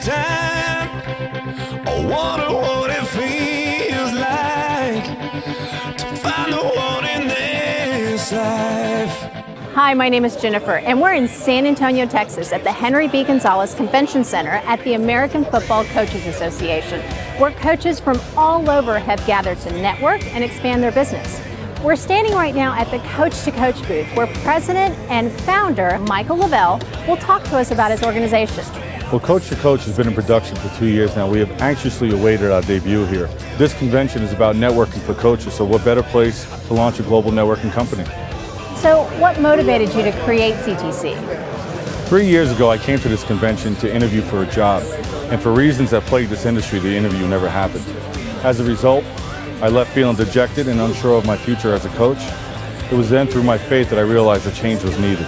time. I wonder what it feels like to find the one in this life. Hi, my name is Jennifer, and we're in San Antonio, Texas at the Henry B. Gonzalez Convention Center at the American Football Coaches Association, where coaches from all over have gathered to network and expand their business. We're standing right now at the Coach to Coach booth, where President and founder Michael Lavelle will talk to us about his organization. Well, Coach to Coach has been in production for 2 years now. We have anxiously awaited our debut here. This convention is about networking for coaches, so what better place to launch a global networking company? So what motivated you to create CTC? 3 years ago, I came to this convention to interview for a job, and for reasons that plagued this industry, the interview never happened. As a result, I left feeling dejected and unsure of my future as a coach. It was then through my faith that I realized a change was needed.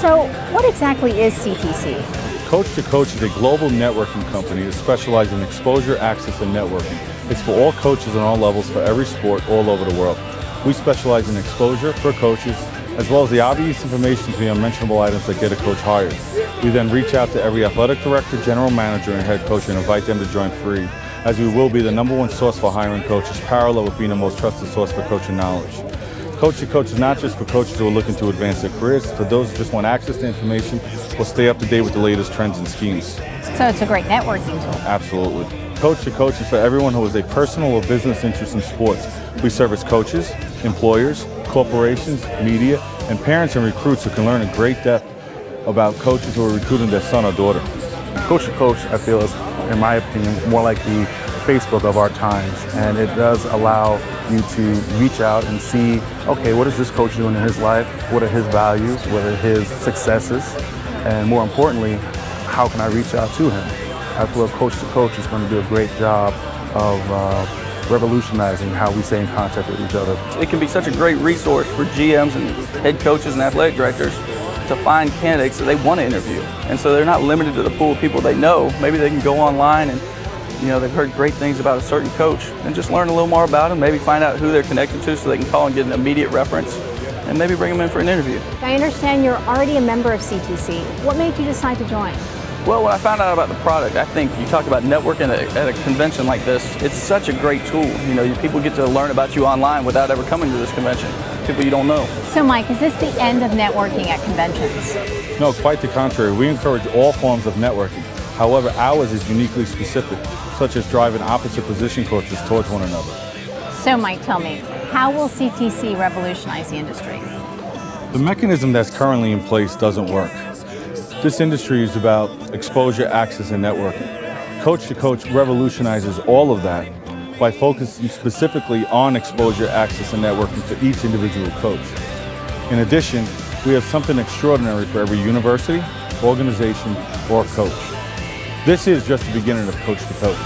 So what exactly is CTC? Coach to Coach is a global networking company that specializes in exposure, access, and networking. It's for all coaches on all levels for every sport all over the world. We specialize in exposure for coaches, as well as the obvious information to the unmentionable items that get a coach hired. We then reach out to every athletic director, general manager, and head coach and invite them to join free, as we will be the #1 source for hiring coaches, parallel with being the most trusted source for coaching knowledge. Coach to Coach is not just for coaches who are looking to advance their careers, it's for those who just want access to information or stay up to date with the latest trends and schemes. So it's a great networking tool. Absolutely. Coach to Coach is for everyone who has a personal or business interest in sports. We service coaches, employers, corporations, media, and parents and recruits who can learn in great depth about coaches who are recruiting their son or daughter. Coach to Coach, I feel, is, in my opinion, more like the Facebook of our times, and it does allow you to reach out and see, okay, what is this coach doing in his life? What are his values? What are his successes? And more importantly, how can I reach out to him? I feel Coach to Coach is going to do a great job of revolutionizing how we stay in contact with each other. It can be such a great resource for GMs and head coaches and athletic directors to find candidates that they want to interview. And so they're not limited to the pool of people they know. Maybe they can go online and, you know, they've heard great things about a certain coach and just learn a little more about them, maybe find out who they're connected to so they can call and get an immediate reference and maybe bring them in for an interview. I understand you're already a member of CTC. What made you decide to join? Well, when I found out about the product, I think you talk about networking at a convention like this, it's such a great tool. You know, people get to learn about you online without ever coming to this convention, people you don't know. So Mike, is this the end of networking at conventions? No, quite the contrary. We encourage all forms of networking. However, ours is uniquely specific, such as driving opposite position coaches towards one another. So Mike, tell me, how will CTC revolutionize the industry? The mechanism that's currently in place doesn't work. This industry is about exposure, access, and networking. Coach to Coach revolutionizes all of that by focusing specifically on exposure, access, and networking for each individual coach. In addition, we have something extraordinary for every university, organization, or coach. This is just the beginning of Coach to Coach.